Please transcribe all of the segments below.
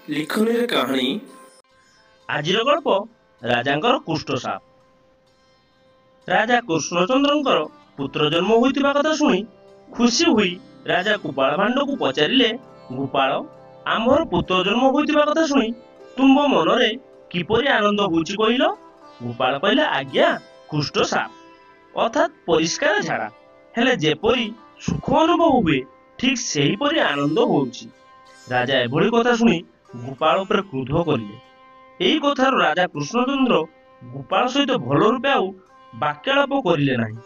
ଲିଖନୀରେ କାହାଣୀ। ଆଜିର ଗଳ୍ପ ରାଜାଙ୍କର କୁଷ୍ଠ ସାପ। ରାଜା କୃଷ୍ଣଚନ୍ଦ୍ରଙ୍କର ପୁତ୍ର ଜନ୍ମ ହୋଇଥିବା କଥା ଶୁଣି ଖୁସି ହୋଇ ରାଜା ଗୋପାଳ ଭାଣ୍ଡକୁ ପଚାରିଲେ, ଗୋପାଳ, ଆମର ପୁତ୍ର ଜନ୍ମ ହୋଇଥିବା କଥା ଶୁଣି ତୁମ ମନରେ କିପରି ଆନନ୍ଦ ହେଉଛି କହିଲ? ଗୋପାଳ କହିଲା, ଆଜ୍ଞା, କୁଷ୍ଠ ସାପ ଅର୍ଥାତ୍ ପରିଷ୍କାର ଝାଡା ହେଲେ ଯେପରି ସୁଖ ଅନୁଭବ ହୁଏ ଠିକ ସେହିପରି ଆନନ୍ଦ ହେଉଛି। ରାଜା ଏଭଳି କଥା ଶୁଣି ଗୋପାଳ ଉପରେ କ୍ରୋଧ କରିଲେ। ଏହି କଥାରୁ ରାଜା କୃଷ୍ଣଚନ୍ଦ୍ର ଗୋପାଳ ସହିତ ଭଲ ରୂପେ ଆଉ ବାକ୍ୟାଳାପ କରିଲେ ନାହିଁ।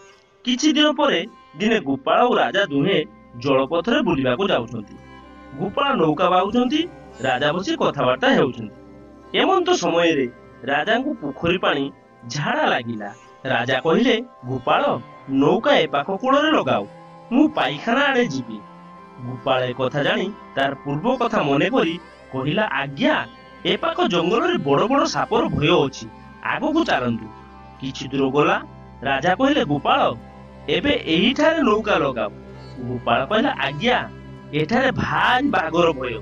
କିଛି ଦିନ ପରେ ଦିନେ ଗୋପାଳ ଓ ରାଜା ଦୁହେଁ ଜଳପଥରେ ବୁଲିବାକୁ ଯାଉଛନ୍ତି। ଗୋପାଳ ନୌକା ବାହୁଛନ୍ତି, ରାଜା ବସି କଥାବାର୍ତ୍ତା ହେଉଛନ୍ତି। ଏମନ୍ତ ସମୟରେ ରାଜାଙ୍କୁ ପୋଖରୀ ପାଣି ଝାଡା ଲାଗିଲା। ରାଜା କହିଲେ, ଗୋପାଳ, ନୌକା ଏ ପାଖ କୂଳରେ ଲଗାଉ, ମୁଁ ପାଇଖାନା ଆଡେ ଯିବି। ଗୋପାଳ ଏ କଥା ଜାଣି ତାର ପୂର୍ବ କଥା ମନେ କରି କହିଲା, ଆଜ୍ଞା, ଏ ପାଖ ଜଙ୍ଗଲରେ ବଡ ବଡ ସାପର ଭୟ ଅଛି, ଆଗକୁ ଚାଲନ୍ତୁ। କିଛି ଦୂର ଗଲା ରାଜା କହିଲେ, ଗୋପାଳ, ଏବେ ଏହିଠାରେ ନୌକା ଲଗାଉ। ଗୋପାଳ କହିଲା, ଆଜ୍ଞା, ଏଠାରେ ଭାରି ବାଘର ଭୟ,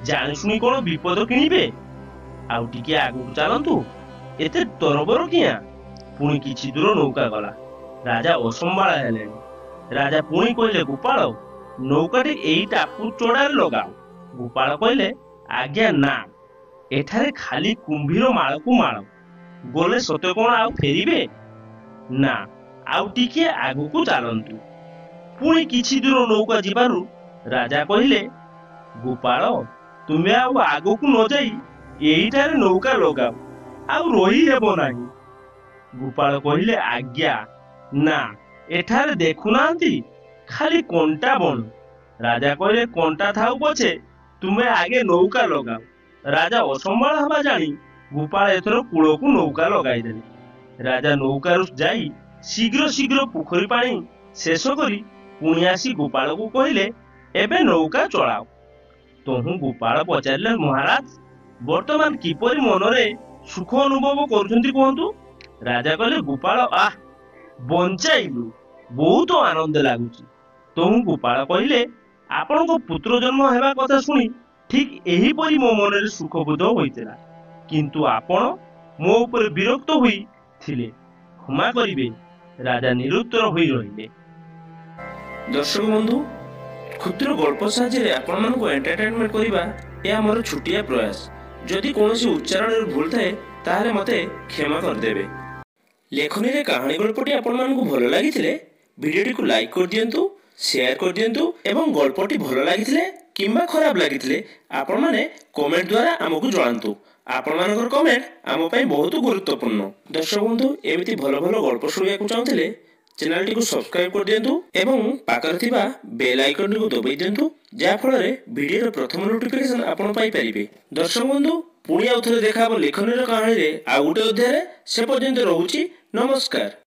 ଜାଣିଶୁଣି କଣ ବିପଦ କିଣିବେ, ଆଉ ଟିକେ ଆଗକୁ ଚାଲନ୍ତୁ, ଏତେ ତରବର କିଆଁ? ପୁଣି କିଛି ଦୂର ନୌକା ଗଲା। ରାଜା ଅସମ୍ଭାଳ ହେଲେଣି। ରାଜା ପୁଣି କହିଲେ, ଗୋପାଳ, ନୌକାଟି ଏଇ ଟାପୁ ଚୋଡାରେ ଲଗାଉ। ଗୋପାଳ କହିଲେ, ଆଜ୍ଞା ନା, ଏଠାରେ ଖାଲି କୁମ୍ଭୀର ମାଳକୁ ମାଳ, ଗଲେ ସତେ କଣ ଆଉ ଫେରିବେ? ନା, ଆଉ ଟିକେ ଆଗକୁ ଚାଲନ୍ତୁ। ପୁଣି କିଛି ଦୂର ନୌକା ଯିବାରୁ ରାଜା କହିଲେ, ଗୋପାଳ, ତୁମେ ଆଉ ଆଗକୁ ନ ଯାଇ ଏଇଠାରେ ନୌକା ଲଗାଉ, ଆଉ ରହି ହେବ ନାହିଁ। ଗୋପାଳ କହିଲେ, ଆଜ୍ଞା ନା, ଏଠାରେ ଦେଖୁନାହାନ୍ତି ଖାଲି କଣ୍ଟା ବଣ। ରାଜା କହିଲେ, କଣ୍ଟା ଥାଉ ପଛେ ତୁମେ ଆଗେ ନୌକା ଲଗାଅ। ରାଜା ଅସମ୍ଭାଳ ହେବା ଜାଣି ଗୋପାଳ ଏଥର କୂଳକୁ ନୌକା ଲଗାଇଦେଲେ। ରାଜା ନୌକାରୁ ଯାଇ ଶୀଘ୍ର ଶୀଘ୍ର ପୋଖରୀ ପାଣି ଶେଷ କରି ପୁଣି ଆସି ଗୋପାଳକୁ କହିଲେ, ଏବେ ନୌକା ଚଳାଅ। ତହୁଁ ଗୋପାଳ ପଚାରିଲେ, ମହାରାଜ, ବର୍ତ୍ତମାନ କିପରି ମନରେ ସୁଖ ଅନୁଭବ କରୁଛନ୍ତି କୁହନ୍ତୁ? ରାଜା କହିଲେ, ଗୋପାଳ, ଆଃ, ବଞ୍ଚାଇଲୁ, ବହୁତ ଆନନ୍ଦ ଲାଗୁଛି। ତହୁଁ ଗୋପାଳ କହିଲେ, ଆପଣଙ୍କ ପୁତ୍ର ଜନ୍ମ ହେବା କଥା ଶୁଣି ଠିକ ଏହିପରି ମୋ ମନରେ ସୁଖ ବୋଧ ହୋଇଥିଲା, କିନ୍ତୁ ଆପଣ ମୋ ଉପରେ ବିରକ୍ତ ହୋଇଥିଲେ, କ୍ଷମା କରିବେ। ରାଜା ନିରୁତ୍ତର ହୋଇ ରହିଲେ। ଦର୍ଶକ ବନ୍ଧୁ, କ୍ଷୁଦ୍ର ଗଳ୍ପ ସାହାଯ୍ୟରେ ଆପଣମାନଙ୍କୁ ଏଣ୍ଟରଟେନମେଣ୍ଟ କରିବା ଏହା ମୋର ଛୋଟିଆ ପ୍ରୟାସ। ଯଦି କୌଣସି ଉଚ୍ଚାରଣରେ ଭୁଲ ଥାଏ ତାହେଲେ ମୋତେ କ୍ଷମା କରିଦେବେ। ଲେଖନୀରେ କାହାଣୀ ଗଳ୍ପଟି ଆପଣମାନଙ୍କୁ ଭଲ ଲାଗିଥିଲେ ଭିଡ଼ିଓଟିକୁ ଲାଇକ୍ କରିଦିଅନ୍ତୁ, ସେୟାର କରିଦିଅନ୍ତୁ ଏବଂ ଗଳ୍ପଟି ଭଲ ଲାଗିଥିଲେ କିମ୍ବା ଖରାପ ଲାଗିଥିଲେ ଆପଣମାନେ କମେଣ୍ଟ ଦ୍ୱାରା ଆମକୁ ଜଣାନ୍ତୁ। ଆପଣମାନଙ୍କର କମେଣ୍ଟ ଆମ ପାଇଁ ବହୁତ ଗୁରୁତ୍ୱପୂର୍ଣ୍ଣ। ଦର୍ଶକ ବନ୍ଧୁ, ଏମିତି ଭଲ ଭଲ ଗଳ୍ପ ଶୁଣିବାକୁ ଚାହୁଁଥିଲେ ଚ୍ୟାନେଲଟିକୁ ସବସ୍କ୍ରାଇବ କରିଦିଅନ୍ତୁ ଏବଂ ପାଖରେ ଥିବା ବେଲ୍ ଆଇକନଟିକୁ ଦବାଇ ଦିଅନ୍ତୁ, ଯାହାଫଳରେ ଭିଡ଼ିଓର ପ୍ରଥମ ନୋଟିଫିକେସନ ଆପଣ ପାଇପାରିବେ। ଦର୍ଶକ ବନ୍ଧୁ, ପୁଣି ଆଉ ଥରେ ଦେଖା ହେବ ଲେଖନୀର କାହାଣୀରେ ଆଉ ଗୋଟେ ଅଧ୍ୟାୟରେ। ସେ ପର୍ଯ୍ୟନ୍ତ ରହୁଛି, ନମସ୍କାର।